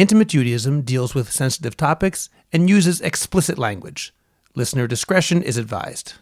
Intimate Judaism deals with sensitive topics and uses explicit language. Listener discretion is advised.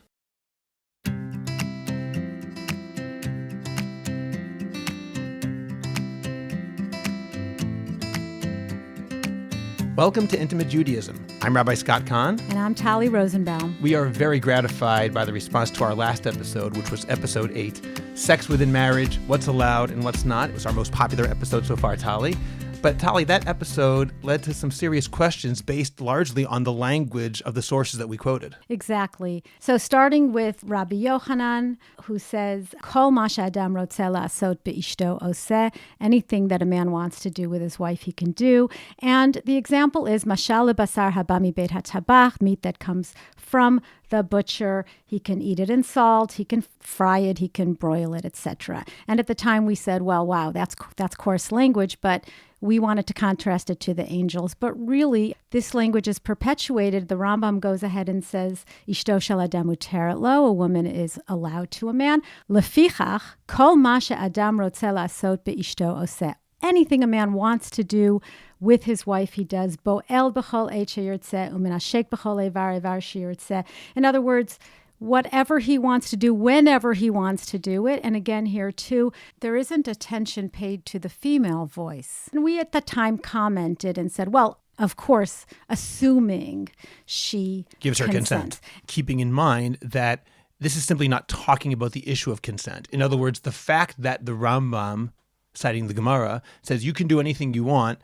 Welcome to Intimate Judaism. I'm Rabbi Scott Kahn. And I'm Talli Rosenbaum. We are very gratified by the response to our last episode, which was episode 8, Sex Within Marriage, What's Allowed and What's Not. It was our most popular episode so far, Talli. But Talli, that episode led to some serious questions based largely on the language of the sources that we quoted. Exactly. So starting with Rabbi Yochanan, who says, Kol ma she'adam rotzeh la'asot be'ishto oseh, anything that a man wants to do with his wife, he can do. And the example is, mashal lebasar haba mibeit hatabach, meat that comes from the butcher. He can eat it in salt, he can fry it, he can broil it, etc. And at the time we said, well, wow, that's coarse language, but we wanted to contrast it to the angels. But really, this language is perpetuated. The Rambam goes ahead and says, Ishto shel adam muteret lo, a woman is allowed to a man. Lefichach, kol ma she'adam rotzeh la'asot be'ishto oseh. Anything a man wants to do with his wife, he does. Bo'el b'chol et sheyirtzeh, u'menashek b'chol eivar sheyirtzeh. In other words, whatever he wants to do, whenever he wants to do it. And again, here too, there isn't attention paid to the female voice. And we at the time commented and said, well, of course, assuming she gives her consent. Keeping in mind that this is simply not talking about the issue of consent. In other words, the fact that the Rambam, citing the Gemara, says you can do anything you want.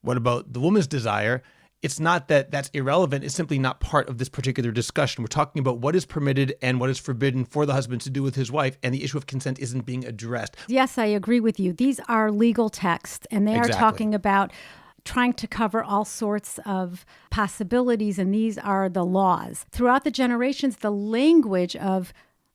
What about the woman's desire? It's not that that's irrelevant. It's simply not part of this particular discussion. We're talking about what is permitted and what is forbidden for the husband to do with his wife, and the issue of consent isn't being addressed. Yes, I agree with you. These are legal texts, and they are talking about trying to cover all sorts of possibilities, and these are the laws. Throughout the generations, the language of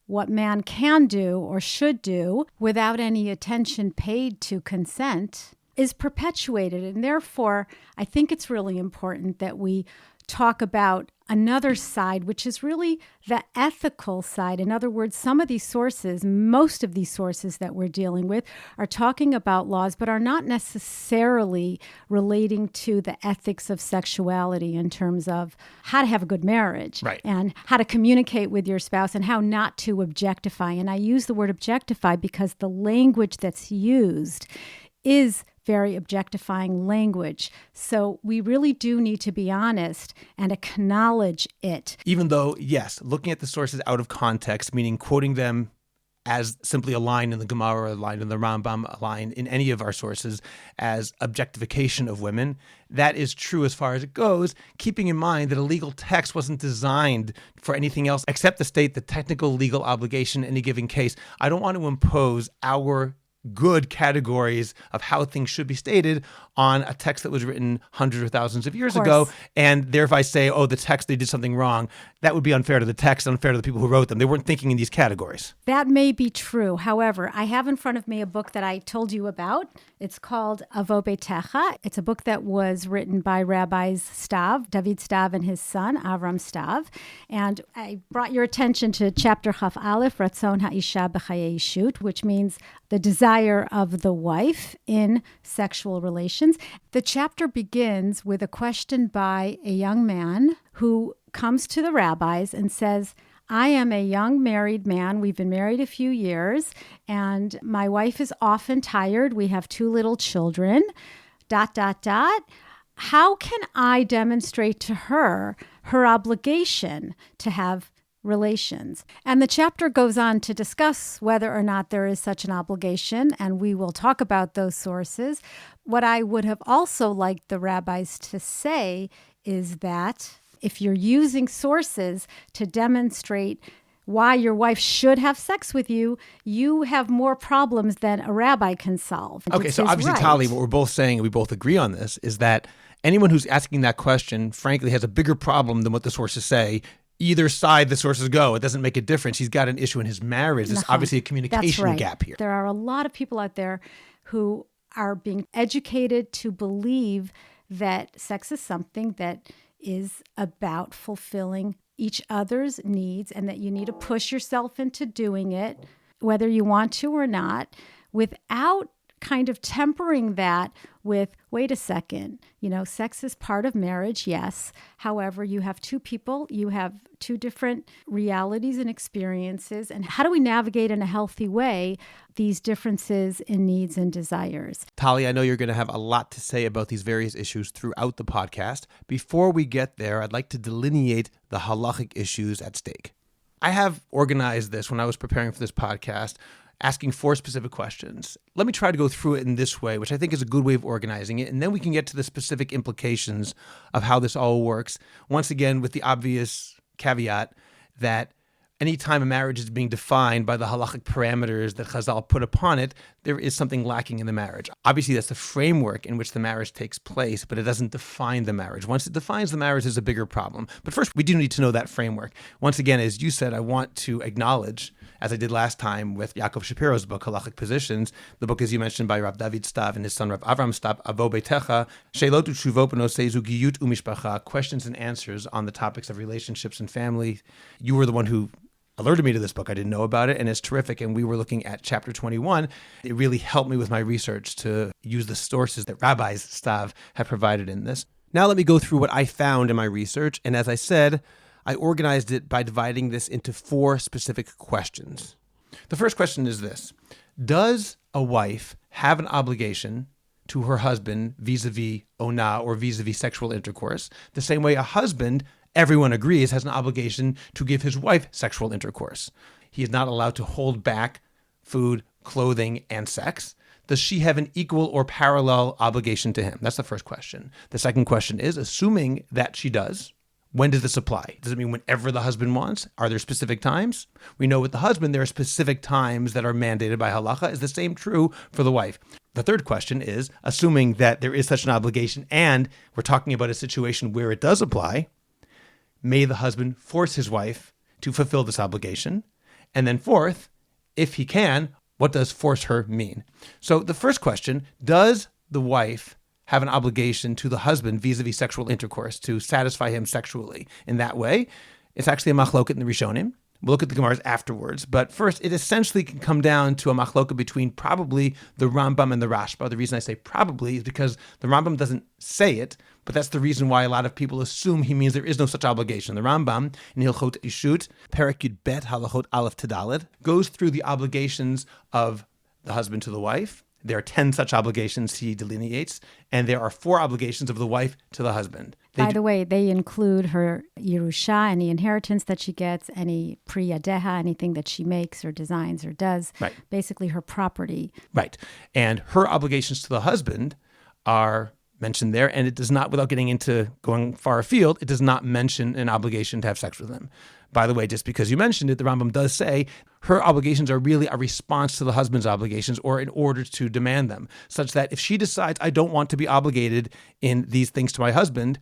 what man can do or should do without any attention paid to consent is perpetuated. And therefore, I think it's really important that we talk about another side, which is really the ethical side. In other words, some of these sources, most of these sources that we're dealing with are talking about laws, but are not necessarily relating to the ethics of sexuality in terms of how to have a good marriage, right, and how to communicate with your spouse and how not to objectify. And I use the word objectify because the language that's used is very objectifying language. So we really do need to be honest and acknowledge it. Even though, yes, looking at the sources out of context, meaning quoting them as simply a line in the Gemara, a line in the Rambam, a line in any of our sources as objectification of women, that is true as far as it goes, keeping in mind that a legal text wasn't designed for anything else except to state the technical legal obligation in any given case. I don't want to impose our good categories of how things should be stated on a text that was written hundreds or thousands of years ago, and thereby say, oh, the text, they did something wrong. That would be unfair to the text, unfair to the people who wrote them. They weren't thinking in these categories. That may be true. However, I have in front of me a book that I told you about. It's called Avo Beitecha. It's a book that was written by Rabbis Stav, David Stav, and his son, Avram Stav. And I brought your attention to chapter Chaf Aleph, Ratzon Ha'isha B'chayei Ishut, which means the desire of the wife in sexual relations. The chapter begins with a question by a young man who comes to the rabbis and says, I am a young married man. We've been married a few years, and my wife is often tired. We have 2 little children, ... How can I demonstrate to her obligation to have relations? And the chapter goes on to discuss whether or not there is such an obligation, and we will talk about those sources. What I would have also liked the rabbis to say is that if you're using sources to demonstrate why your wife should have sex with you, you have more problems than a rabbi can solve. Okay, so obviously, Talli, what we're both saying, and we both agree on this, is that anyone who's asking that question, frankly, has a bigger problem than what the sources say. Either side the sources go, it doesn't make a difference. He's got an issue in his marriage. There's obviously a communication gap here. There are a lot of people out there who are being educated to believe that sex is something that is about fulfilling each other's needs and that you need to push yourself into doing it, whether you want to or not, without kind of tempering that with, wait a second, sex is part of marriage, yes. However, you have two people, you have two different realities and experiences. And how do we navigate in a healthy way these differences in needs and desires? Talli, I know you're going to have a lot to say about these various issues throughout the podcast. Before we get there, I'd like to delineate the halachic issues at stake. I have organized this when I was preparing for this podcast, asking 4 specific questions. Let me try to go through it in this way, which I think is a good way of organizing it, and then we can get to the specific implications of how this all works. Once again, with the obvious caveat that anytime a marriage is being defined by the halachic parameters that Chazal put upon it, there is something lacking in the marriage. Obviously, that's the framework in which the marriage takes place, but it doesn't define the marriage. Once it defines the marriage, there's a bigger problem. But first, we do need to know that framework. Once again, as you said, I want to acknowledge, as I did last time with Yaakov Shapiro's book, Halachic Positions, the book, as you mentioned, by Rav David Stav and his son Rav Avram Stav, Avo Beitecha, Sheilot Utshuvot B'nosei Zugiyut Umishpacha, questions and answers on the topics of relationships and family. You were the one who alerted me to this book. I didn't know about it, and it's terrific. And we were looking at chapter 21. It really helped me with my research to use the sources that Rabbi Stav have provided in this. Now let me go through what I found in my research. And as I said, I organized it by dividing this into 4 specific questions. The first question is this: does a wife have an obligation to her husband vis-a-vis ona, or vis-a-vis sexual intercourse, the same way a husband, everyone agrees, has an obligation to give his wife sexual intercourse? He is not allowed to hold back food, clothing, and sex. Does she have an equal or parallel obligation to him? That's the first question. The second question is, assuming that she does, when does this apply? Does it mean whenever the husband wants? Are there specific times? We know with the husband, there are specific times that are mandated by halacha. Is the same true for the wife? The third question is, assuming that there is such an obligation, and we're talking about a situation where it does apply, may the husband force his wife to fulfill this obligation? And then fourth, if he can, what does force her mean? So the first question, does the wife have an obligation to the husband vis-a-vis sexual intercourse to satisfy him sexually in that way? It's actually a machloket in the Rishonim. We'll look at the Gemaras afterwards. But first, it essentially can come down to a machloket between probably the Rambam and the Rashba. The reason I say probably is because the Rambam doesn't say it, but that's the reason why a lot of people assume he means there is no such obligation. The Rambam, in Hilchot Ishut, Perek Yud Bet, Halachot Aleph Tedaled, goes through the obligations of the husband to the wife. There are 10 such obligations he delineates, and there are 4 obligations of the wife to the husband. By the way, they include her Yerusha, any inheritance that she gets, any priyadeha, anything that she makes or designs or does, right. Basically her property. Right. And her obligations to the husband are mentioned there, and it does not, without getting into going far afield, it does not mention an obligation to have sex with him. By the way, just because you mentioned it, the Rambam does say her obligations are really a response to the husband's obligations, or in order to demand them, such that if she decides, I don't want to be obligated in these things to my husband,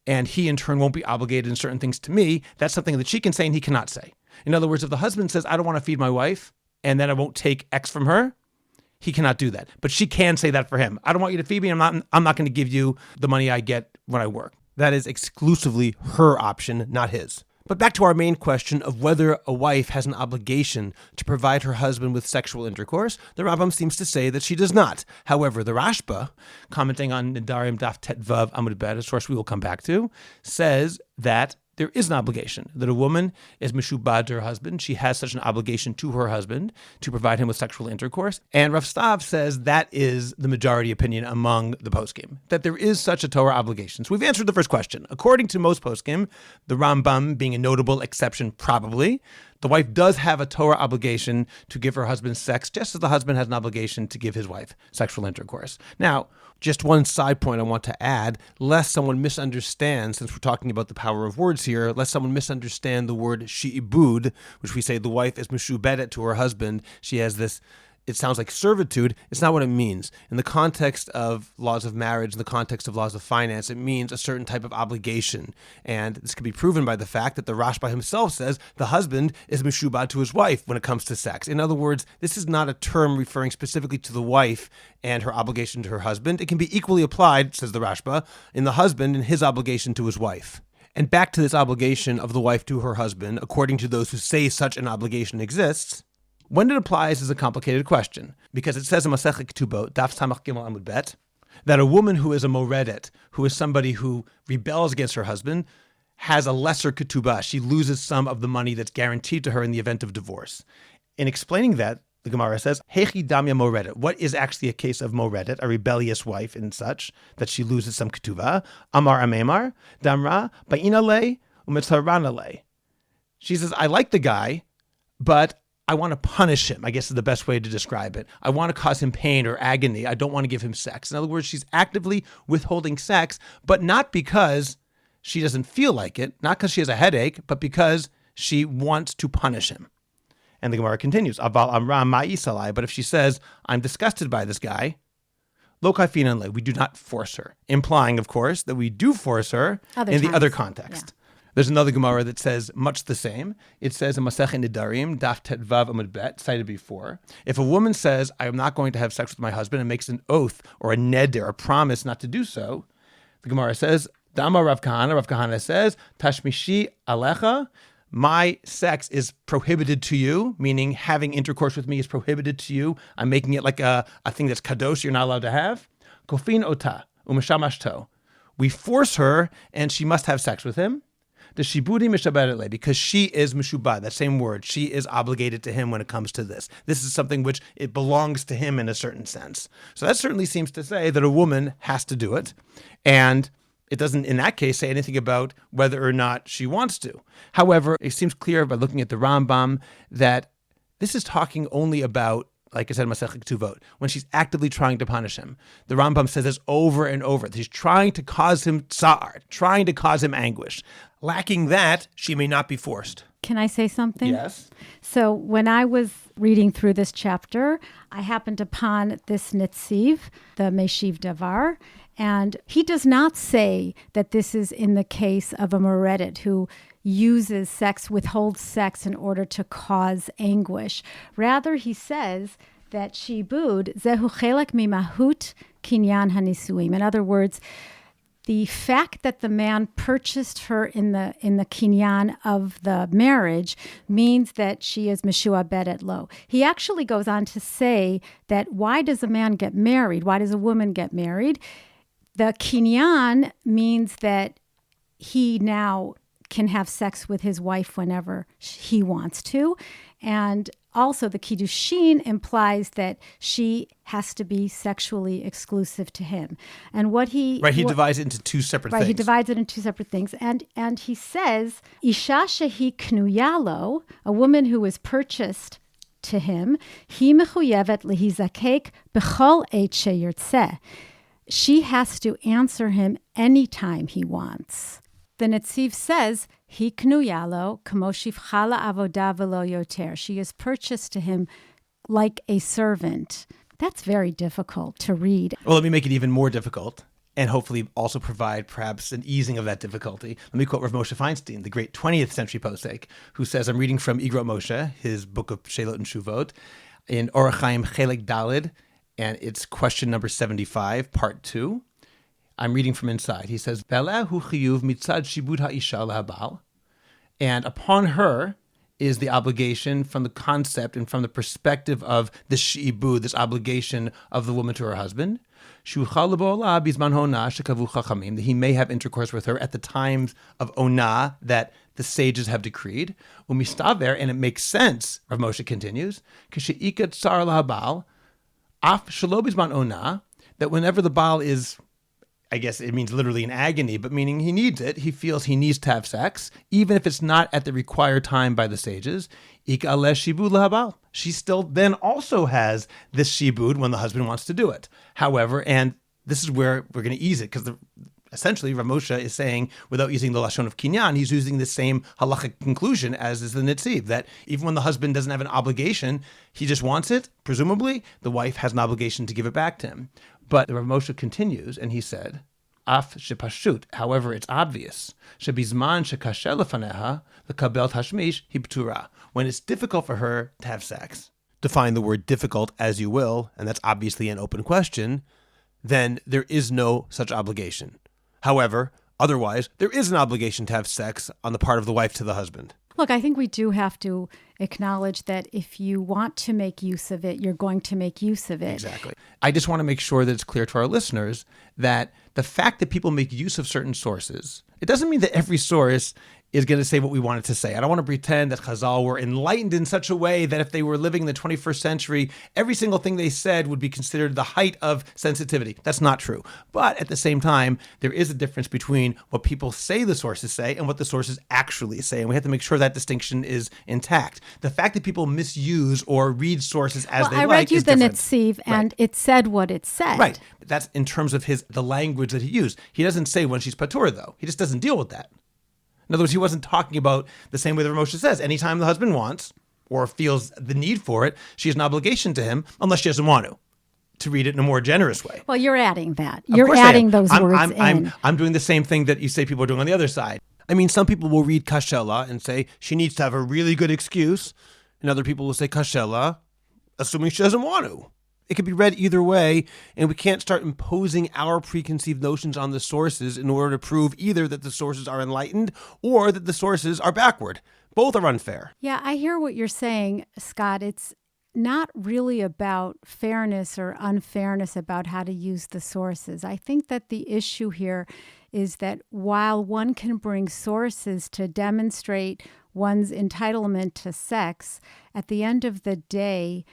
and he in turn won't be obligated in certain things to me, that's something that she can say and he cannot say. In other words, if the husband says, I don't want to feed my wife, and then I won't take X from her, he cannot do that. But she can say that for him. I don't want you to feed me. I'm not going to give you the money I get when I work. That is exclusively her option, not his. But back to our main question of whether a wife has an obligation to provide her husband with sexual intercourse, the Rambam seems to say that she does not. However, the Rashba, commenting on Nedarim Daf Tet Vav Amud Bet, a source we will come back to, says that there is an obligation, that a woman is meshubad to her husband. She has such an obligation to her husband to provide him with sexual intercourse. And Rav Stav says that is the majority opinion among the poskim, that there is such a Torah obligation. So we've answered the first question. According to most poskim, the Rambam being a notable exception probably, the wife does have a Torah obligation to give her husband sex, just as the husband has an obligation to give his wife sexual intercourse. Now, just one side point I want to add, lest someone misunderstand, since we're talking about the power of words here, lest someone misunderstand the word shi'ibud, which we say the wife is meshubedet to her husband. She has this, it sounds like servitude. It's not what it means. In the context of laws of marriage, in the context of laws of finance, it means a certain type of obligation. And this can be proven by the fact that the Rashba himself says the husband is meshubad to his wife when it comes to sex. In other words, this is not a term referring specifically to the wife and her obligation to her husband. It can be equally applied, says the Rashba, in the husband and his obligation to his wife. And back to this obligation of the wife to her husband, according to those who say such an obligation exists, When it applies is a complicated question, because it says in Masechet Ketubot, Daf Samach Gimel Amud Bet, that a woman who is a moredet, who is somebody who rebels against her husband, has a lesser ketubah. She loses some of the money that's guaranteed to her in the event of divorce. In explaining that, the Gemara says, Hechi damya moredet. What is actually a case of moredet, a rebellious wife and such, that she loses some ketubah? Amar amemar, damra, ba'ina le, umetzarana le. She says, I like the guy, but I want to punish him, I guess is the best way to describe it. I want to cause him pain or agony. I don't want to give him sex. In other words, she's actively withholding sex, but not because she doesn't feel like it, not because she has a headache, but because she wants to punish him. And the Gemara continues, Aval amra ma'i salai, but if she says, I'm disgusted by this guy, lo kaifinan le, we do not force her. Implying, of course, that we do force her the other context. Yeah. There's another Gemara that says much the same. It says in Masechet Nedarim, Daf Tet Vav Amud Bet, cited before, if a woman says, I am not going to have sex with my husband, and makes an oath or a neder, a promise not to do so, the Gemara says, Dama Rav Kahana says, Tashmishi Alecha, my sex is prohibited to you, meaning having intercourse with me is prohibited to you. I'm making it like a thing that's kadosh, you're not allowed to have. Kofin ota, umeshamashto. We force her, and she must have sex with him. The shibudi mishabedele, because she is mishubad, that same word. She is obligated to him when it comes to this. This is something which it belongs to him in a certain sense. So that certainly seems to say that a woman has to do it. And it doesn't, in that case, say anything about whether or not she wants to. However, it seems clear by looking at the Rambam that this is talking only about, like I said, Masechet Ketubot, when she's actively trying to punish him. The Rambam says this over and over. She's trying to cause him tsar, trying to cause him anguish. Lacking that, she may not be forced. Can I say something? Yes. So when I was reading through this chapter, I happened upon this Netziv, the Meshiv Davar, and he does not say that this is in the case of a moredet who uses sex, withholds sex in order to cause anguish. Rather, he says that shibud zehu chelek mimahut kinyan hanisuim. In other words, the fact that the man purchased her in the kinyan of the marriage means that she is meshua bedet lo. He actually goes on to say that why does a man get married? Why does a woman get married? The kinyan means that he now can have sex with his wife whenever he wants to. And also the kiddushin implies that she has to be sexually exclusive to him. And what he... Right, he divides it into two separate things. Right, he divides it into two separate things. And he says, Isha shehi knuyalo, a woman who was purchased to him, hi mechuyevet lehizakek b'chol et sheyirtzeh. She has to answer him anytime he wants. The Netziv says, Hiknu yalo kamoshivchala avodah velo yoter. She is purchased to him like a servant. That's very difficult to read. Well, let me make it even more difficult and hopefully also provide perhaps an easing of that difficulty. Let me quote Rav Moshe Feinstein, the great 20th century posek, who says, I'm reading from Igrot Moshe, his book of Shelot and Shuvot, in Orach Chaim Chelek Dalid, and it's question number 75, part 2. I'm reading from inside. He says, Ve'aleh hu chiyuv mitzad shibud ha'isha lahabal. And upon her is the obligation from the concept and from the perspective of the shibud, this obligation of the woman to her husband. Shuchal lebo'olah bizman hona shekavu chachamim, that he may have intercourse with her at the times of ona that the sages have decreed. Umistaver, and it makes sense, Rav Moshe continues, k'she'ikat tsar lahabal, af shelo bizman ona, that whenever the Baal is, I guess it means literally in agony, but meaning he needs it, he feels he needs to have sex, even if it's not at the required time by the sages, ik'aleh shibud lahabal. She still then also has this shibud when the husband wants to do it. However, and this is where we're going to ease it, because essentially Rav Moshe is saying, without using the lashon of kinyan, he's using the same halachic conclusion as is the Netziv, that even when the husband doesn't have an obligation, he just wants it, presumably, the wife has an obligation to give it back to him. But Rav Moshe continues, and he said, Af shepashut, however, it's obvious, shebizman shekasher lefaneha lekabel tashmish hibtura, when it's difficult for her to have sex. Define the word difficult as you will, and that's obviously an open question, then there is no such obligation. However, otherwise, there is an obligation to have sex on the part of the wife to the husband. Look, I think we do have to acknowledge that if you want to make use of it, you're going to make use of it. Exactly. I just want to make sure that it's clear to our listeners that the fact that people make use of certain sources, it doesn't mean that every source is going to say what we want it to say. I don't want to pretend that Chazal were enlightened in such a way that if they were living in the 21st century, every single thing they said would be considered the height of sensitivity. That's not true. But at the same time, there is a difference between what people say the sources say and what the sources actually say. And we have to make sure that distinction is intact. The fact that people misuse or read sources as they like is different. I read you the Netziv, and it said what it said. Right. That's in terms of the language that he used. He doesn't say when she's patur, though. He just doesn't deal with that. In other words, he wasn't talking about the same way that Moshe says. Anytime the husband wants or feels the need for it, she has an obligation to him unless she doesn't want to read it in a more generous way. Well, you're adding that. You're adding those words in. I'm doing the same thing that you say people are doing on the other side. I mean, some people will read kashela and say she needs to have a really good excuse. And other people will say kashela, assuming she doesn't want to. It could be read either way, and we can't start imposing our preconceived notions on the sources in order to prove either that the sources are enlightened or that the sources are backward. Both are unfair. Yeah, I hear what you're saying, Scott. It's not really about fairness or unfairness about how to use the sources. I think that the issue here is that while one can bring sources to demonstrate one's entitlement to sex, at the end of the day,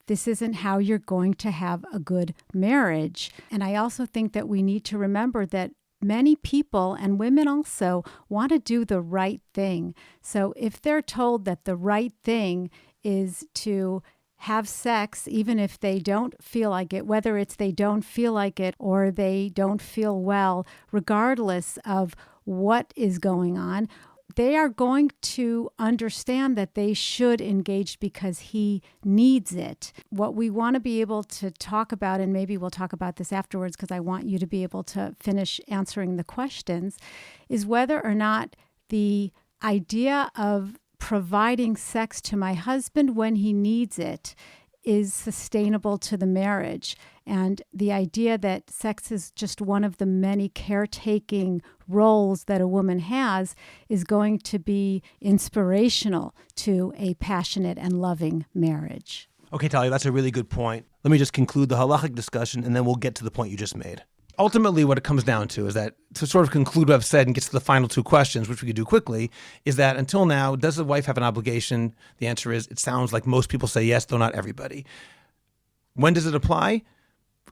this isn't how you're going to have a good marriage. And I also think that we need to remember that many people, and women also, want to do the right thing. So if they're told that the right thing is to have sex, even if they don't feel like it, whether it's they don't feel like it or they don't feel well, regardless of what is going on, they are going to understand that they should engage because he needs it. What we want to be able to talk about, and maybe we'll talk about this afterwards because I want you to be able to finish answering the questions, is whether or not the idea of providing sex to my husband when he needs it is sustainable to the marriage. And the idea that sex is just one of the many caretaking roles that a woman has is going to be inspirational to a passionate and loving marriage. Okay, Talli, that's a really good point. Let me just conclude the halachic discussion, and then we'll get to the point you just made. Ultimately, what it comes down to is that, to sort of conclude what I've said and get to the final two questions, which we could do quickly, is that until now, does the wife have an obligation? The answer is, it sounds like most people say yes, though not everybody. When does it apply?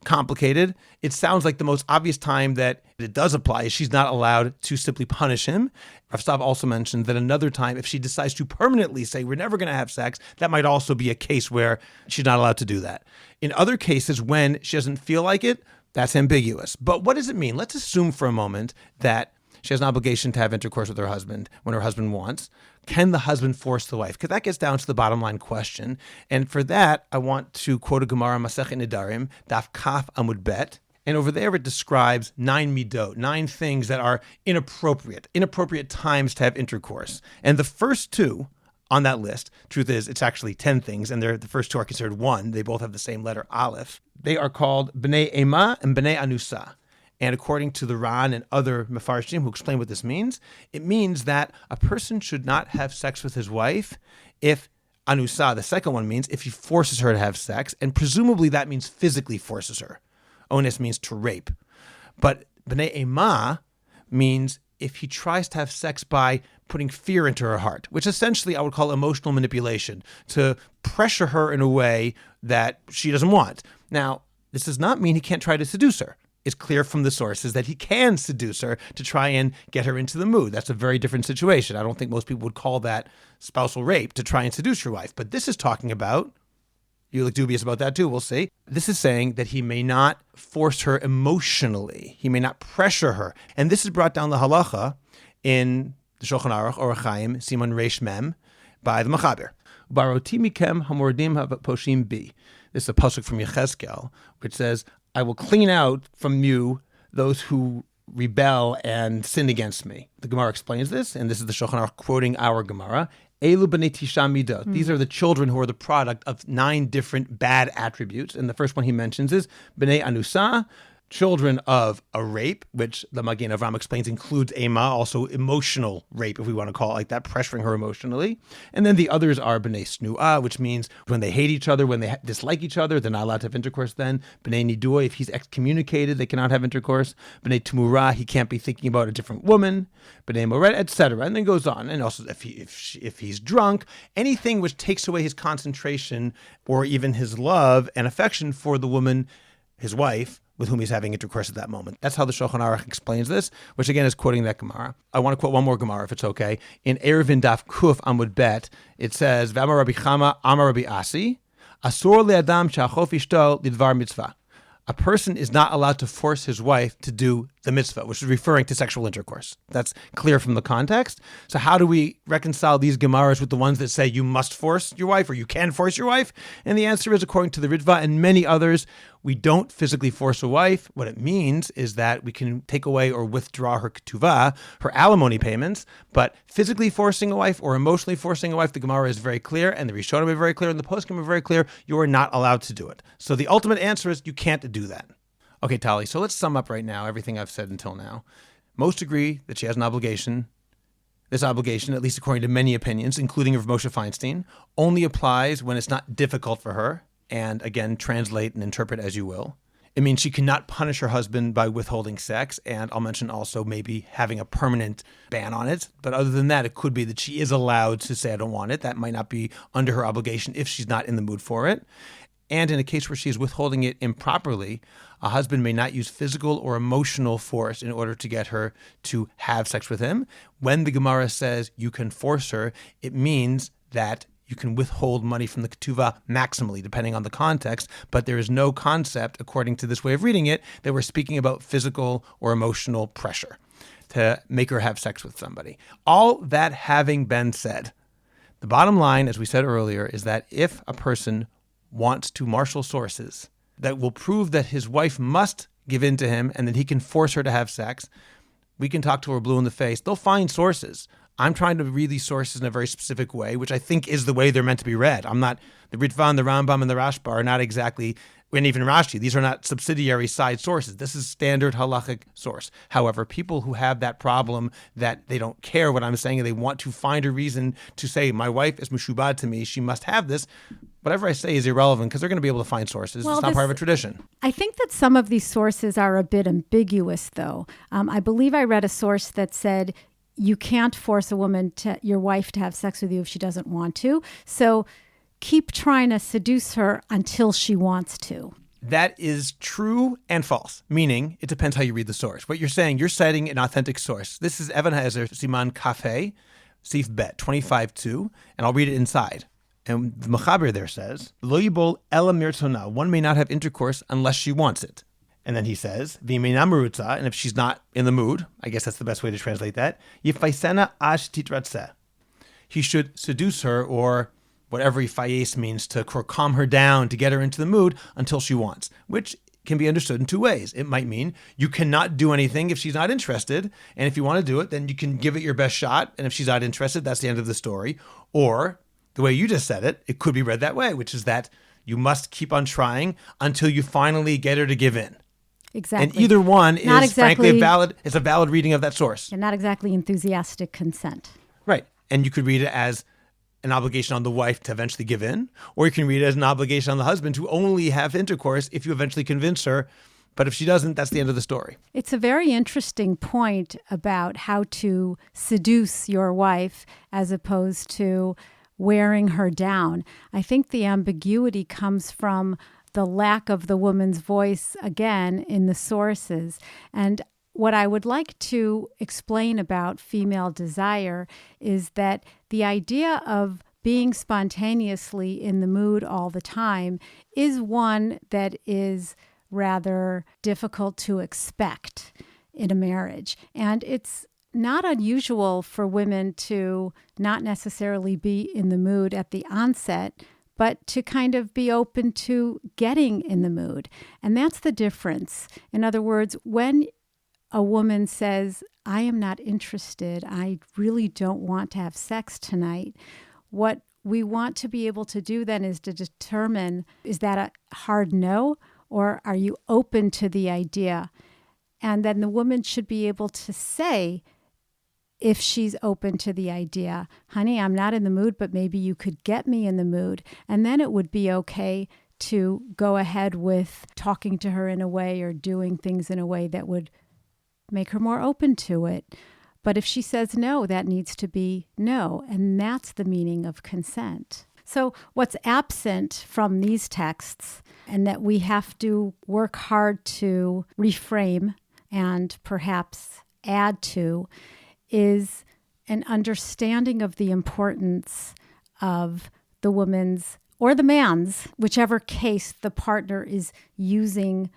Complicated. It sounds like the most obvious time that it does apply is she's not allowed to simply punish him. Rav Stav also mentioned that another time, if she decides to permanently say we're never going to have sex, that might also be a case where she's not allowed to do that. In other cases, when she doesn't feel like it, that's ambiguous. But what does it mean? Let's assume for a moment that she has an obligation to have intercourse with her husband when her husband wants. Can the husband force the wife? Because that gets down to the bottom line question. And for that, I want to quote a Gemara, Masechet Nedarim, Daf Kaf Amud Bet. And over there, it describes 9 midot, 9 things that are inappropriate times to have intercourse. And the first 2 on that list, truth is, it's actually 10 things, and the first 2 are considered one. They both have the same letter, Aleph. They are called B'nai Ema and B'nai Anusa. And according to the Ran and other Mefarshim who explain what this means, it means that a person should not have sex with his wife if Anusa, the second one, means if he forces her to have sex, and presumably that means physically forces her. Ones means to rape. But B'nai Ema means if he tries to have sex by putting fear into her heart, which essentially I would call emotional manipulation, to pressure her in a way that she doesn't want. Now, this does not mean he can't try to seduce her. It's clear from the sources that he can seduce her to try and get her into the mood. That's a very different situation. I don't think most people would call that spousal rape, to try and seduce your wife. But this is talking about, you look dubious about that too, we'll see. This is saying that he may not force her emotionally. He may not pressure her. And this is brought down the halacha in the Shulchan Aruch, Orach Chaim, Siman Reish Mem, by the Machaber. Baroti mikem hamordim poshim bi. This is a pasuk from Yechezkel, which says, I will clean out from you those who rebel and sin against me. The Gemara explains this, and this is the Shulchan Aruch quoting our Gemara. Elu b'nei tisha midot. These are the children who are the product of 9 different bad attributes. And the first one he mentions is b'nei anusa, children of a rape, which the Magen Avraham explains includes ema, also emotional rape, if we want to call it like that, pressuring her emotionally. And then the others are b'nei snu'ah, which means when they hate each other, when they dislike each other, they're not allowed to have intercourse then. B'nei nidui, if he's excommunicated, they cannot have intercourse. B'nei tumurah, he can't be thinking about a different woman. B'nei mored, etc. And then goes on. And also if he's drunk, anything which takes away his concentration or even his love and affection for the woman, his wife, with whom he's having intercourse at that moment. That's how the Shulchan Aruch explains this, which again is quoting that Gemara. I want to quote one more Gemara, if it's okay. In Eruvin Daf Kuf Amud Bet, it says, V'amar Rabbi Chama, Amar Rabbi Asi, Asur le'adam sha'achof ishto lidvar mitzvah. A person is not allowed to force his wife to do the mitzvah, which is referring to sexual intercourse. That's clear from the context. So how do we reconcile these Gemaras with the ones that say you must force your wife or you can force your wife? And the answer is, according to the Ritva and many others, we don't physically force a wife. What it means is that we can take away or withdraw her ketuvah, her alimony payments, but physically forcing a wife or emotionally forcing a wife, the Gemara is very clear, and the Rishonim are very clear, and the Poskim are very clear, you are not allowed to do it. So the ultimate answer is you can't do that. Okay, Talli, so let's sum up right now everything I've said until now. Most agree that she has an obligation. This obligation, at least according to many opinions, including of Moshe Feinstein, only applies when it's not difficult for her. And again, translate and interpret as you will. It means she cannot punish her husband by withholding sex, and I'll mention also maybe having a permanent ban on it. But other than that, it could be that she is allowed to say, I don't want it. That might not be under her obligation if she's not in the mood for it. And in a case where she's withholding it improperly, a husband may not use physical or emotional force in order to get her to have sex with him. When the Gemara says you can force her, it means that you can withhold money from the ketuvah maximally, depending on the context, but there is no concept, according to this way of reading it, that we're speaking about physical or emotional pressure to make her have sex with somebody. All that having been said, the bottom line, as we said earlier, is that if a person wants to marshal sources that will prove that his wife must give in to him and that he can force her to have sex, we can talk to her blue in the face. They'll find sources. I'm trying to read these sources in a very specific way, which I think is the way they're meant to be read. I'm not, the Ritva, the Rambam, and the Rashba are not exactly, and even Rashi, these are not subsidiary side sources. This is standard halachic source. However, people who have that problem that they don't care what I'm saying and they want to find a reason to say, my wife is mushubad to me, she must have this, whatever I say is irrelevant because they're going to be able to find sources. Well, it's not part of a tradition. I think that some of these sources are a bit ambiguous, though. I believe I read a source that said, you can't force a woman, your wife, to have sex with you if she doesn't want to. So keep trying to seduce her until she wants to. That is true and false, meaning it depends how you read the source. What you're saying, you're citing an authentic source. This is Evan Hazer, Siman Kafeh, Sif Bet, 25.2, and I'll read it inside. And the Mechaber there says, Lo yibol ela mirtzona, one may not have intercourse unless she wants it. And then he says, V'imena merutza, and if she's not in the mood, I guess that's the best way to translate that, Yifaisena ash titratzeh. He should seduce her, or whatever yifayes means, to calm her down, to get her into the mood until she wants, which can be understood in two ways. It might mean you cannot do anything if she's not interested, and if you want to do it, then you can give it your best shot, and if she's not interested, that's the end of the story. Or, the way you just said it, it could be read that way, which is that you must keep on trying until you finally get her to give in. Exactly. And either one is frankly a valid reading of that source. And not exactly enthusiastic consent. Right. And you could read it as an obligation on the wife to eventually give in, or you can read it as an obligation on the husband to only have intercourse if you eventually convince her. But if she doesn't, that's the end of the story. It's a very interesting point about how to seduce your wife as opposed to wearing her down. I think the ambiguity comes from the lack of the woman's voice, again, in the sources. And what I would like to explain about female desire is that the idea of being spontaneously in the mood all the time is one that is rather difficult to expect in a marriage. And it's not unusual for women to not necessarily be in the mood at the onset, but to kind of be open to getting in the mood. And that's the difference. In other words, when a woman says, I am not interested, I really don't want to have sex tonight, what we want to be able to do then is to determine, is that a hard no, or are you open to the idea? And then the woman should be able to say, if she's open to the idea, honey, I'm not in the mood, but maybe you could get me in the mood. And then it would be okay to go ahead with talking to her in a way or doing things in a way that would make her more open to it. But if she says no, that needs to be no. And that's the meaning of consent. So what's absent from these texts, and that we have to work hard to reframe and perhaps add to, is an understanding of the importance of the woman's or the man's, whichever case the partner is using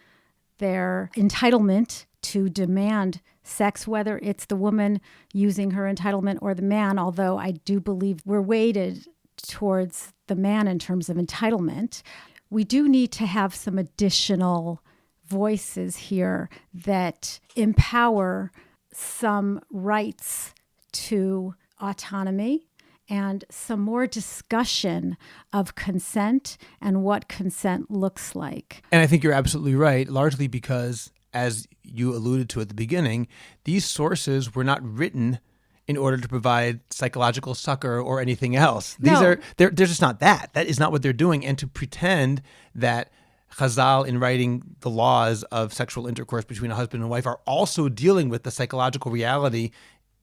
their entitlement to demand sex, whether it's the woman using her entitlement or the man, although I do believe we're weighted towards the man in terms of entitlement. We do need to have some additional voices here that empower some rights to autonomy and some more discussion of consent and what consent looks like. And I think you're absolutely right, largely because, as you alluded to at the beginning, these sources were not written in order to provide psychological succor or anything else. They're just not that. That is not what they're doing. And to pretend that Chazal, in writing the laws of sexual intercourse between a husband and wife, are also dealing with the psychological reality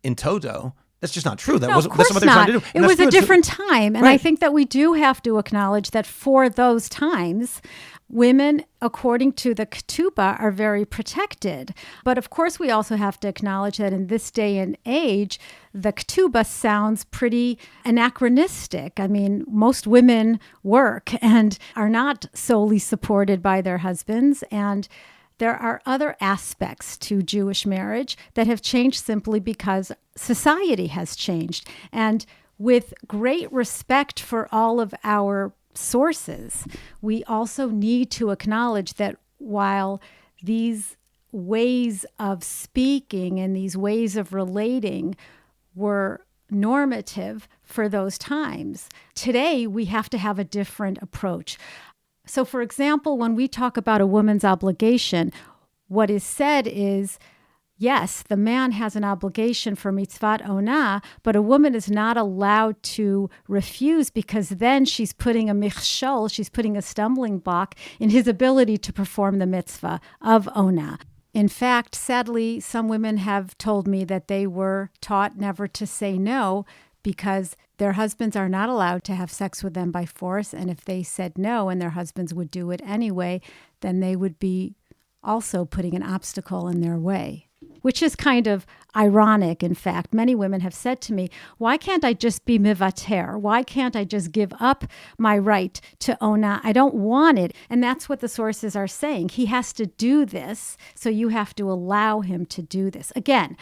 in toto, that's just not true. That's what they're trying to do. It was a different time. And I think that we do have to acknowledge that for those times, women, according to the ketubah, are very protected. But of course, we also have to acknowledge that in this day and age, the ketubah sounds pretty anachronistic. I mean, most women work and are not solely supported by their husbands. And there are other aspects to Jewish marriage that have changed simply because society has changed. And with great respect for all of our sources, we also need to acknowledge that while these ways of speaking and these ways of relating were normative for those times, today we have to have a different approach. So, for example, when we talk about a woman's obligation, what is said is, yes, the man has an obligation for mitzvat onah, but a woman is not allowed to refuse, because then she's putting a michshol, she's putting a stumbling block in his ability to perform the mitzvah of onah. In fact, sadly, some women have told me that they were taught never to say no because their husbands are not allowed to have sex with them by force. And if they said no and their husbands would do it anyway, then they would be also putting an obstacle in their way, which is kind of ironic. In fact, many women have said to me, why can't I just be mivater? Why can't I just give up my right to onah? I don't want it. And that's what the sources are saying. He has to do this, so you have to allow him to do this. Again,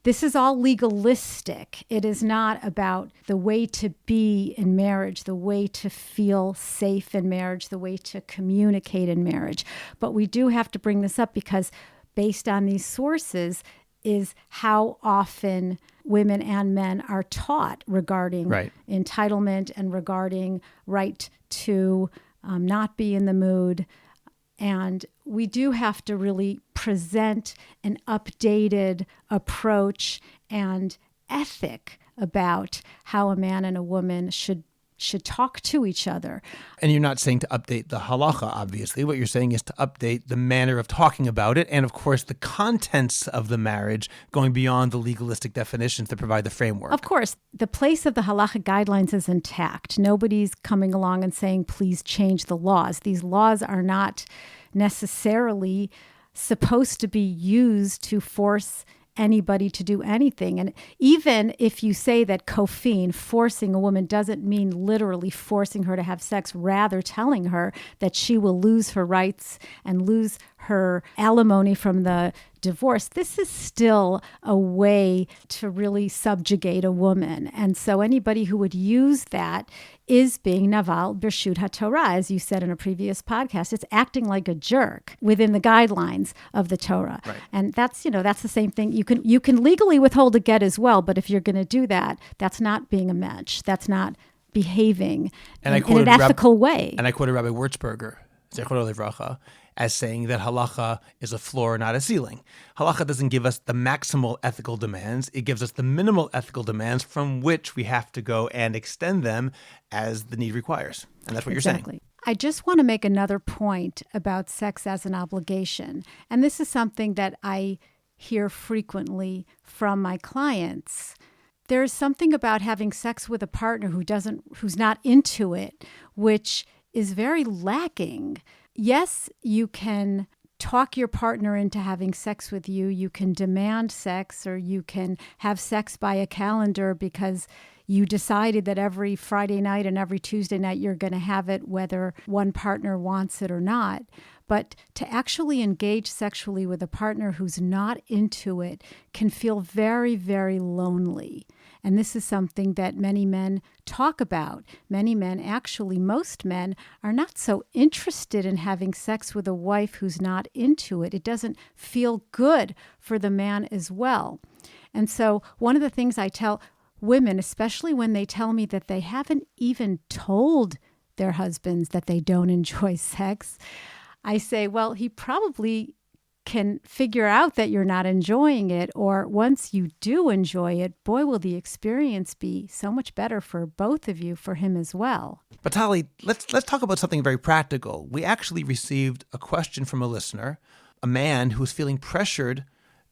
this is all legalistic. It is not about the way to be in marriage, the way to feel safe in marriage, the way to communicate in marriage. But we do have to bring this up because based on these sources is how often women and men are taught regarding entitlement and regarding right to not be in the mood. And we do have to really present an updated approach and ethic about how a man and a woman should talk to each other. And you're not saying to update the halacha, obviously. What you're saying is to update the manner of talking about it, and of course the contents of the marriage, going beyond the legalistic definitions that provide the framework. Of course, the place of the halacha guidelines is intact. Nobody's coming along and saying, please change the laws. These laws are not necessarily supposed to be used to force anybody to do anything. And even if you say that kofin, forcing a woman, doesn't mean literally forcing her to have sex, rather telling her that she will lose her rights and lose her alimony from the divorce, this is still a way to really subjugate a woman. And so anybody who would use that is being naval b'rshut haTorah, as you said in a previous podcast. It's acting like a jerk within the guidelines of the Torah. Right. And that's the same thing. You can legally withhold a get as well, but if you're going to do that, that's not being a mensch. That's not behaving in an ethical way. And I quoted Rabbi Wurzburger, Zechrono Livracha, as saying that halacha is a floor, not a ceiling. Halacha doesn't give us the maximal ethical demands. It gives us the minimal ethical demands from which we have to go and extend them as the need requires. And that's what you're saying. I just want to make another point about sex as an obligation. And this is something that I hear frequently from my clients. There's something about having sex with a partner who's not into it, which is very lacking. Yes, you can talk your partner into having sex with you. You can demand sex, or you can have sex by a calendar because you decided that every Friday night and every Tuesday night you're going to have it, whether one partner wants it or not. But to actually engage sexually with a partner who's not into it can feel very, very lonely. And this is something that many men talk about. Many men, actually most men, are not so interested in having sex with a wife who's not into it. It doesn't feel good for the man as well. And so one of the things I tell women, especially when they tell me that they haven't even told their husbands that they don't enjoy sex, I say, well, he probably can figure out that you're not enjoying it, or once you do enjoy it, boy, will the experience be so much better for both of you, for him as well. But Talli, let's talk about something very practical. We actually received a question from a listener, a man who was feeling pressured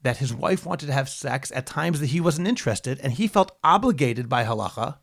that his wife wanted to have sex at times that he wasn't interested, and he felt obligated by halacha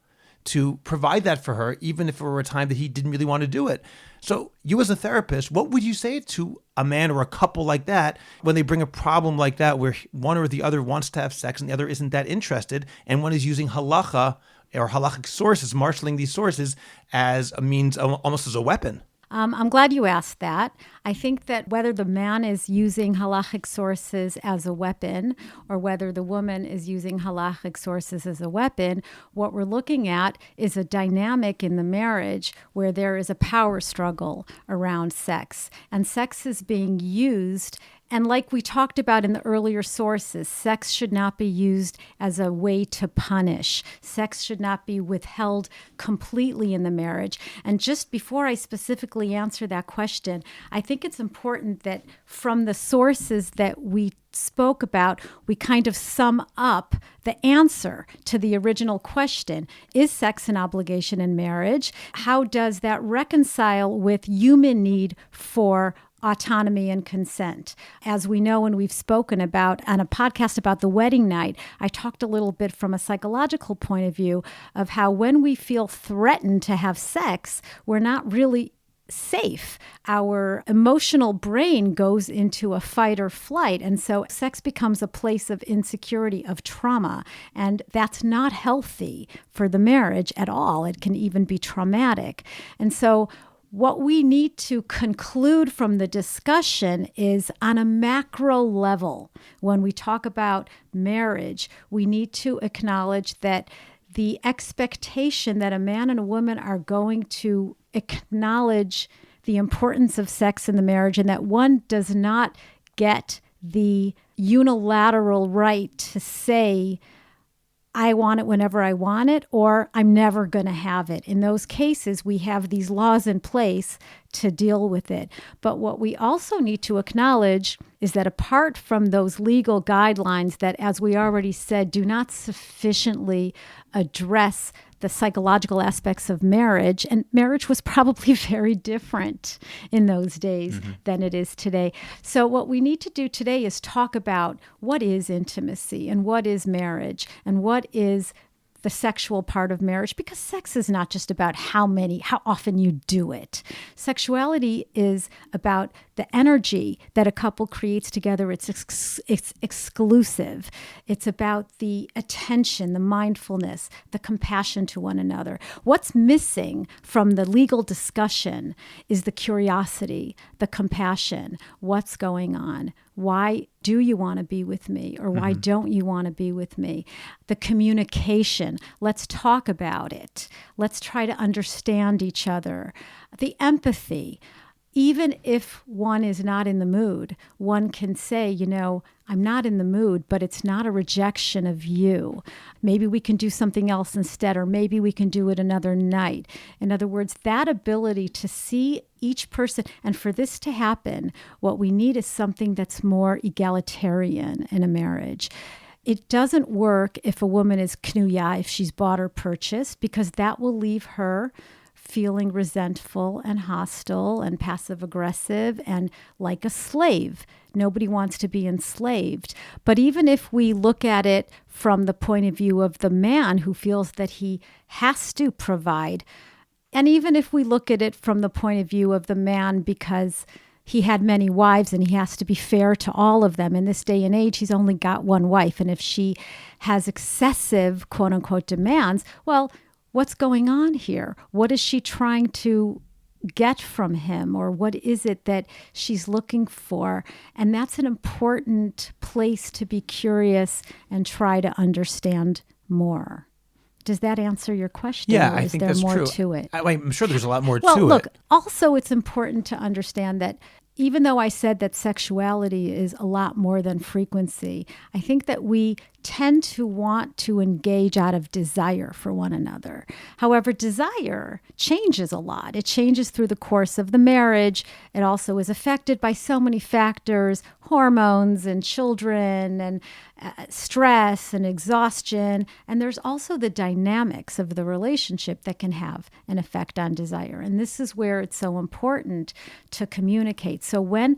to provide that for her, even if it were a time that he didn't really want to do it. So you as a therapist, what would you say to a man or a couple like that when they bring a problem like that where one or the other wants to have sex and the other isn't that interested, and one is using halacha or halachic sources, marshaling these sources as a means, almost as a weapon? I'm glad you asked that. I think that whether the man is using halachic sources as a weapon or whether the woman is using halachic sources as a weapon, what we're looking at is a dynamic in the marriage where there is a power struggle around sex. And sex is being used. And like we talked about in the earlier sources, sex should not be used as a way to punish. Sex should not be withheld completely in the marriage. And just before I specifically answer that question, I think it's important that from the sources that we spoke about, we kind of sum up the answer to the original question. Is sex an obligation in marriage? How does that reconcile with human need for autonomy and consent? As we know, and we've spoken about on a podcast about the wedding night, I talked a little bit from a psychological point of view of how when we feel threatened to have sex, we're not really safe. Our emotional brain goes into a fight or flight. And so sex becomes a place of insecurity, of trauma. And that's not healthy for the marriage at all. It can even be traumatic. And so what we need to conclude from the discussion is on a macro level, when we talk about marriage, we need to acknowledge that the expectation that a man and a woman are going to acknowledge the importance of sex in the marriage and that one does not get the unilateral right to say, I want it whenever I want it, or I'm never going to have it. In those cases, we have these laws in place to deal with it. But what we also need to acknowledge is that apart from those legal guidelines that, as we already said, do not sufficiently address the psychological aspects of marriage, and marriage was probably very different in those days than it is today. So what we need to do today is talk about what is intimacy and what is marriage and what is the sexual part of marriage, because sex is not just about how often you do it. Sexuality is about the energy that a couple creates together. It's exclusive. It's about the attention, the mindfulness, the compassion to one another. What's missing from the legal discussion is the curiosity, the compassion. What's going on? Why do you want to be with me? Or why don't you want to be with me? The communication. Let's talk about it. Let's try to understand each other. The empathy. even if one is not in the mood, one can say, I'm not in the mood, but it's not a rejection of you. Maybe we can do something else instead, or maybe we can do it another night. In other words, that ability to see each person, and for this to happen, what we need is something that's more egalitarian in a marriage. It doesn't work if a woman is knuya, if she's bought or purchased, because that will leave her feeling resentful and hostile and passive-aggressive and like a slave. Nobody wants to be enslaved. But even if we look at it from the point of view of the man who feels that he has to provide, and even if we look at it from the point of view of the man because he had many wives and he has to be fair to all of them. In this day and age, he's only got one wife. And if she has excessive, quote unquote, demands, well, what's going on here? What is she trying to get from him? Or what is it that she's looking for? And that's an important place to be curious and try to understand more. Does that answer your question? Yeah, or I think is that's there more true. to it? I'm sure there's a lot more to Well, look, it. also it's important to understand that even though I said that sexuality is a lot more than frequency, I think that we tend to want to engage out of desire for one another. However, desire changes a lot. It changes through the course of the marriage. It also is affected by so many factors, hormones and children and stress and exhaustion. And there's also the dynamics of the relationship that can have an effect on desire. And this is where it's so important to communicate. So when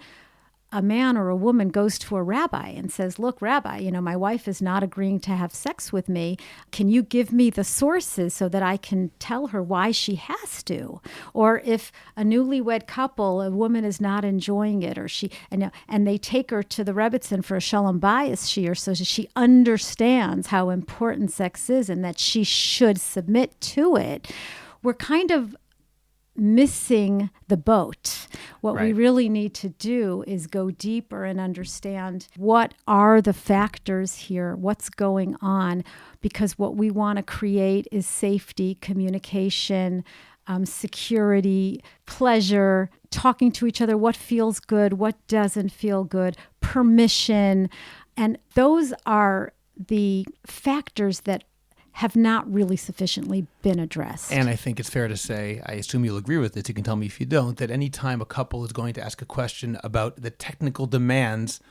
a man or a woman goes to a rabbi and says, look, Rabbi, my wife is not agreeing to have sex with me. Can you give me the sources so that I can tell her why she has to? Or if a newlywed couple, a woman is not enjoying it, or and they take her to the Rebbitzin for a shalom bayis shiur so that she understands how important sex is and that she should submit to it, we're kind of missing the boat. What we really need to do is go deeper and understand what are the factors here, what's going on, because what we want to create is safety, communication, security, pleasure, talking to each other, what feels good, what doesn't feel good, permission. And those are the factors that have not really sufficiently been addressed. And I think it's fair to say, I assume you'll agree with this, you can tell me if you don't, that any time a couple is going to ask a question about the technical demands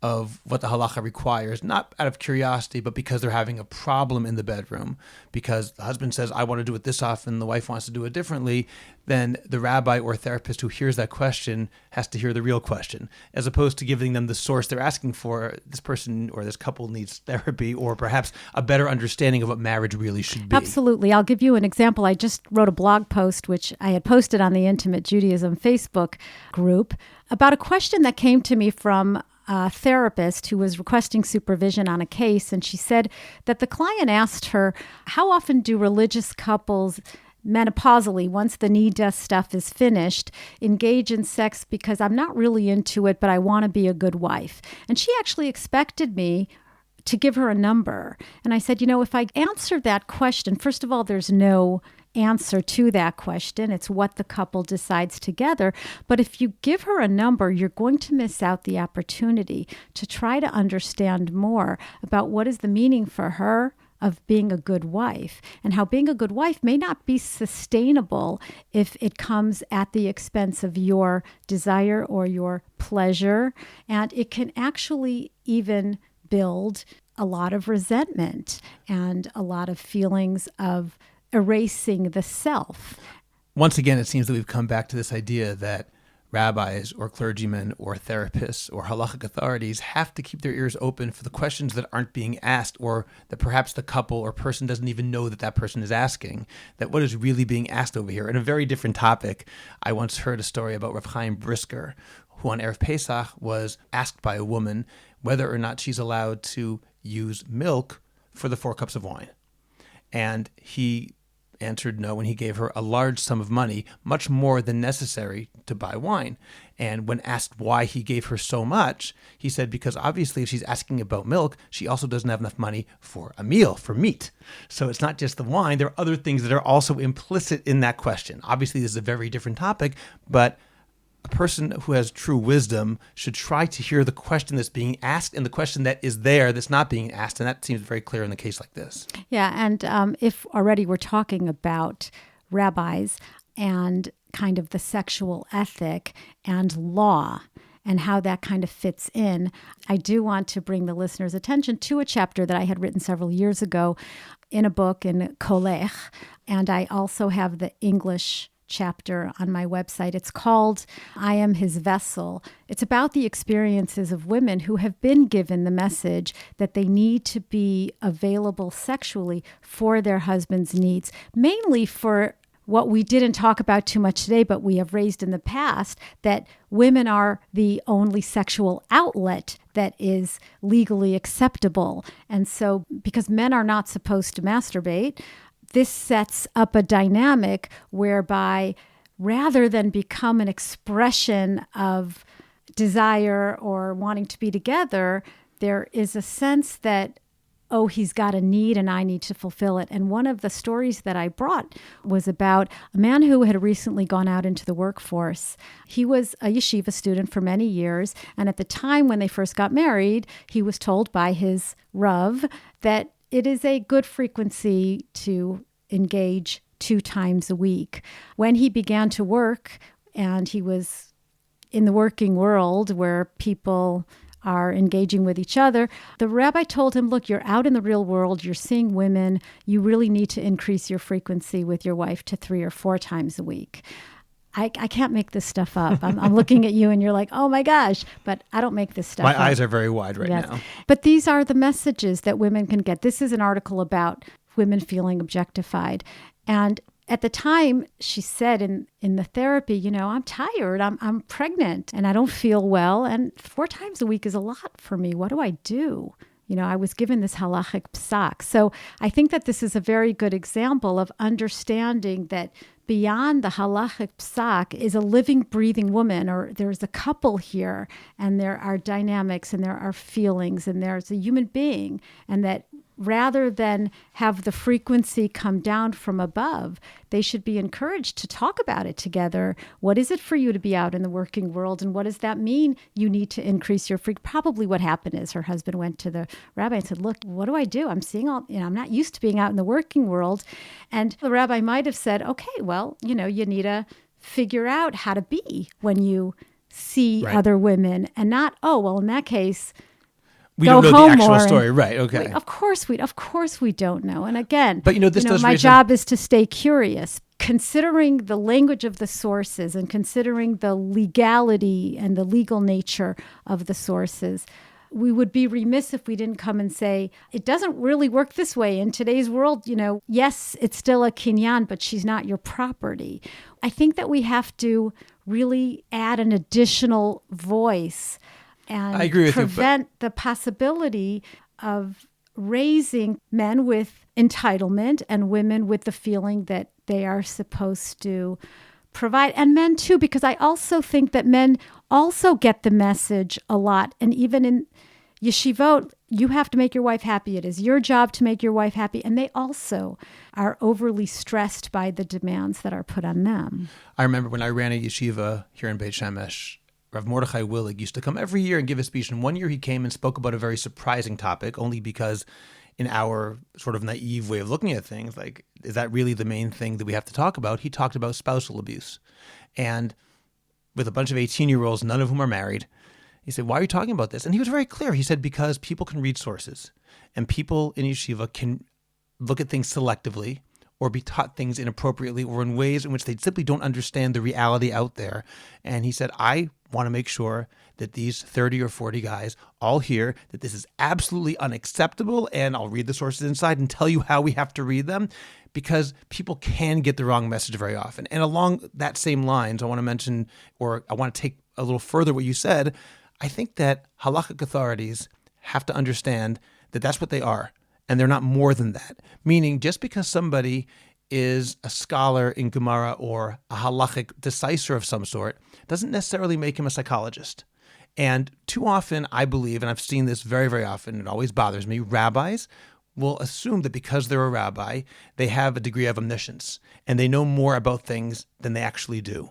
of what the halacha requires, not out of curiosity, but because they're having a problem in the bedroom, because the husband says, I want to do it this often, the wife wants to do it differently, then the rabbi or therapist who hears that question has to hear the real question, as opposed to giving them the source they're asking for. This person or this couple needs therapy or perhaps a better understanding of what marriage really should be. Absolutely. I'll give you an example. I just wrote a blog post, which I had posted on the Intimate Judaism Facebook group, about a question that came to me from a therapist who was requesting supervision on a case. And she said that the client asked her, how often do religious couples menopausally, once the knee death stuff is finished, engage in sex because I'm not really into it, but I want to be a good wife? And she actually expected me to give her a number. And I said, if I answer that question, first of all, there's no answer to that question. It's what the couple decides together. But if you give her a number, you're going to miss out the opportunity to try to understand more about what is the meaning for her of being a good wife, and how being a good wife may not be sustainable if it comes at the expense of your desire or your pleasure. And it can actually even build a lot of resentment and a lot of feelings of erasing the self. Once again, it seems that we've come back to this idea that rabbis or clergymen or therapists or halachic authorities have to keep their ears open for the questions that aren't being asked, or that perhaps the couple or person doesn't even know that that person is asking, that what is really being asked over here. And a very different topic, I once heard a story about Rav Chaim Brisker, who on Erev Pesach was asked by a woman whether or not she's allowed to use milk for the 4 cups of wine. And he answered no, and he gave her a large sum of money, much more than necessary to buy wine. And when asked why he gave her so much, he said, because obviously if she's asking about milk, she also doesn't have enough money for a meal, for meat. So it's not just the wine, there are other things that are also implicit in that question. Obviously, this is a very different topic, but a person who has true wisdom should try to hear the question that's being asked and the question that is there that's not being asked. And that seems very clear in a case like this. Yeah, and if already we're talking about rabbis and kind of the sexual ethic and law and how that kind of fits in, I do want to bring the listeners' attention to a chapter that I had written several years ago in a book in Kolech, and I also have the English chapter on my website. It's called I Am His Vessel. It's about the experiences of women who have been given the message that they need to be available sexually for their husband's needs, mainly for what we didn't talk about too much today, but we have raised in the past, that women are the only sexual outlet that is legally acceptable. And so because men are not supposed to masturbate, this sets up a dynamic whereby rather than become an expression of desire or wanting to be together, there is a sense that, oh, he's got a need and I need to fulfill it. And one of the stories that I brought was about a man who had recently gone out into the workforce. He was a yeshiva student for many years. And at the time when they first got married, he was told by his Rav that it is a good frequency to engage 2 times a week. When he began to work and he was in the working world where people are engaging with each other, the rabbi told him, look, you're out in the real world, you're seeing women, you really need to increase your frequency with your wife to 3 or 4 times a week. I can't make this stuff up. I'm looking at you and you're like, oh my gosh, but I don't make this stuff up. My eyes are very wide right now. But these are the messages that women can get. This is an article about women feeling objectified. And at the time, she said in the therapy, I'm tired, I'm pregnant, and I don't feel well. And 4 times a week is a lot for me. What do I do? I was given this halachic psak. So I think that this is a very good example of understanding that beyond the halachic psak is a living, breathing woman, or there's a couple here, and there are dynamics, and there are feelings, and there's a human being, and that rather than have the frequency come down from above, they should be encouraged to talk about it together. What is it for you to be out in the working world? And what does that mean? You need to increase your Probably what happened is her husband went to the rabbi and said, look, what do I do? I'm seeing I'm not used to being out in the working world. And the rabbi might have said, okay, well, you need to figure out how to be when you see other women, and not, oh, well, in that case, we don't know the actual story, right? Okay. Of course we don't know. And again, but this does my job is to stay curious, considering the language of the sources and considering the legality and the legal nature of the sources. We would be remiss if we didn't come and say, it doesn't really work this way in today's world. Yes, it's still a kinyan, but she's not your property. I think that we have to really add an additional voice and I agree with prevent the possibility of raising men with entitlement and women with the feeling that they are supposed to provide, and men too, because I also think that men also get the message a lot. And even in yeshivot, you have to make your wife happy. It is your job to make your wife happy. And they also are overly stressed by the demands that are put on them. I remember when I ran a yeshiva here in Beit Shemesh, Rav Mordechai Willig used to come every year and give a speech. And one year he came and spoke about a very surprising topic, only because in our sort of naive way of looking at things, like, is that really the main thing that we have to talk about? He talked about spousal abuse. And with a bunch of 18-year-olds, none of whom are married, he said, why are you talking about this? And he was very clear. He said, because people can read sources, and people in yeshiva can look at things selectively or be taught things inappropriately or in ways in which they simply don't understand the reality out there. And he said, I want to make sure that these 30 or 40 guys all hear that this is absolutely unacceptable, and I'll read the sources inside and tell you how we have to read them, because people can get the wrong message very often. And along that same lines, I want to mention, or I want to take a little further what you said. I think that halakhic authorities have to understand that that's what they are, and they're not more than that. Meaning, just because somebody is a scholar in Gemara or a halachic decisor of some sort doesn't necessarily make him a psychologist. And too often, I believe, and I've seen this very, very often, it always bothers me, rabbis will assume that because they're a rabbi, they have a degree of omniscience and they know more about things than they actually do.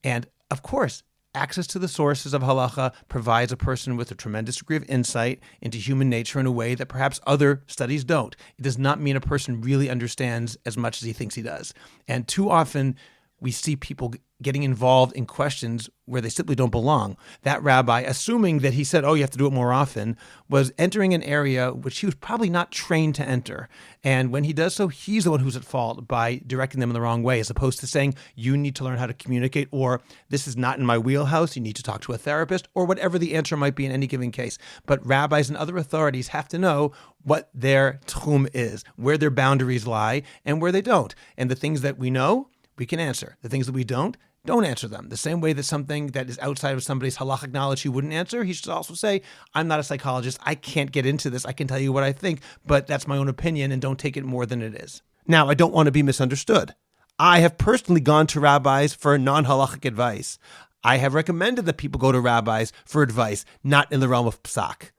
And of course, access to the sources of halacha provides a person with a tremendous degree of insight into human nature in a way that perhaps other studies don't. It does not mean a person really understands as much as he thinks he does. And too often, we see people getting involved in questions where they simply don't belong. That rabbi, assuming that he said, oh, you have to do it more often, was entering an area which he was probably not trained to enter. And when he does so, he's the one who's at fault by directing them in the wrong way, as opposed to saying, you need to learn how to communicate, or this is not in my wheelhouse, you need to talk to a therapist, or whatever the answer might be in any given case. But rabbis and other authorities have to know what their tchum is, where their boundaries lie, and where they don't. And the things that we know, we can answer. The things that we don't answer them. The same way that something that is outside of somebody's halachic knowledge he wouldn't answer, he should also say, I'm not a psychologist, I can't get into this, I can tell you what I think, but that's my own opinion and don't take it more than it is. Now, I don't want to be misunderstood. I have personally gone to rabbis for non-halachic advice. I have recommended that people go to rabbis for advice, not in the realm of psak.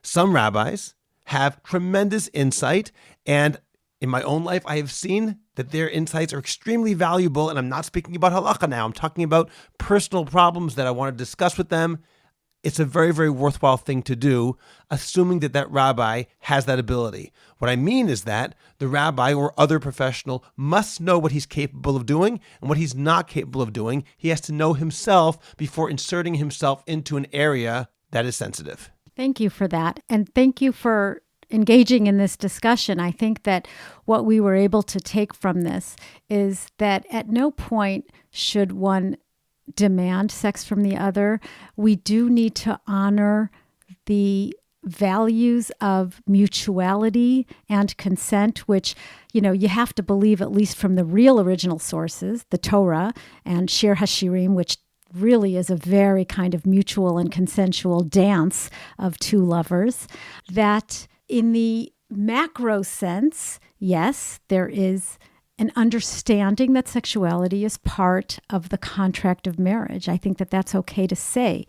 Some rabbis have tremendous insight, and in my own life, I have seen that their insights are extremely valuable, and I'm not speaking about halacha now. I'm talking about personal problems that I want to discuss with them. It's a very, very worthwhile thing to do, assuming that that rabbi has that ability. What I mean is that the rabbi or other professional must know what he's capable of doing and what he's not capable of doing. He has to know himself before inserting himself into an area that is sensitive. Thank you for that. And thank you for engaging in this discussion. I think that what we were able to take from this is that at no point should one demand sex from the other. We do need to honor the values of mutuality and consent, which, you have to believe, at least from the real original sources, the Torah and Shir HaShirim, which really is a very kind of mutual and consensual dance of two lovers, that in the macro sense, yes, there is an understanding that sexuality is part of the contract of marriage. I think that that's okay to say.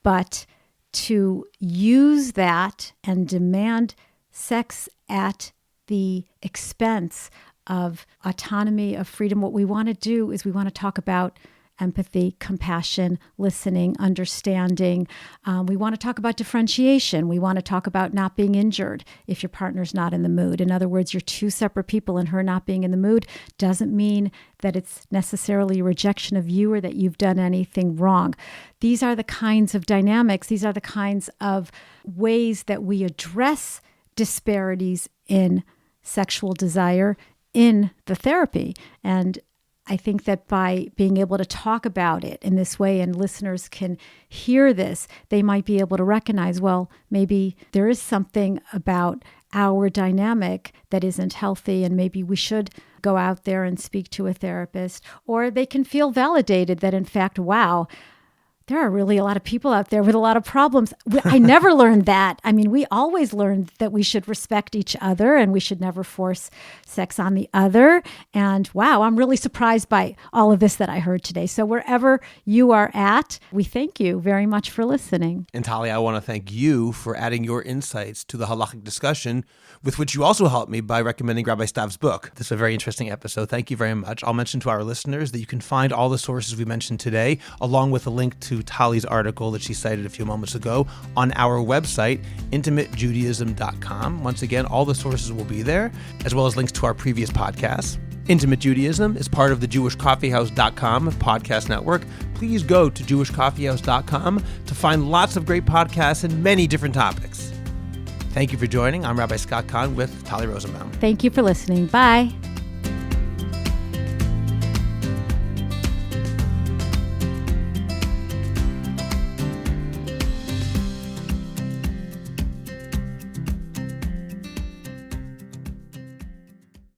But to use that and demand sex at the expense of autonomy, of freedom, what we want to do is we want to talk about empathy, compassion, listening, understanding. We want to talk about differentiation. We want to talk about not being injured if your partner's not in the mood. In other words, you're two separate people and her not being in the mood doesn't mean that it's necessarily a rejection of you or that you've done anything wrong. These are the kinds of dynamics. These are the kinds of ways that we address disparities in sexual desire in the therapy. And I think that by being able to talk about it in this way and listeners can hear this, they might be able to recognize, well, maybe there is something about our dynamic that isn't healthy and maybe we should go out there and speak to a therapist. Or they can feel validated that, in fact, wow, there are really a lot of people out there with a lot of problems. I never learned that. I mean, we always learned that we should respect each other and we should never force sex on the other. And wow, I'm really surprised by all of this that I heard today. So wherever you are at, we thank you very much for listening. And Talli, I want to thank you for adding your insights to the halachic discussion, with which you also helped me by recommending Rabbi Stav's book. This is a very interesting episode. Thank you very much. I'll mention to our listeners that you can find all the sources we mentioned today, along with a link to Talli's article that she cited a few moments ago, on our website, intimatejudaism.com. Once again, all the sources will be there, as well as links to our previous podcasts. Intimate Judaism is part of the jewishcoffeehouse.com podcast network. Please go to jewishcoffeehouse.com to find lots of great podcasts and many different topics. Thank you for joining. I'm Rabbi Scott Kahn with Talli Rosenbaum. Thank you for listening. Bye.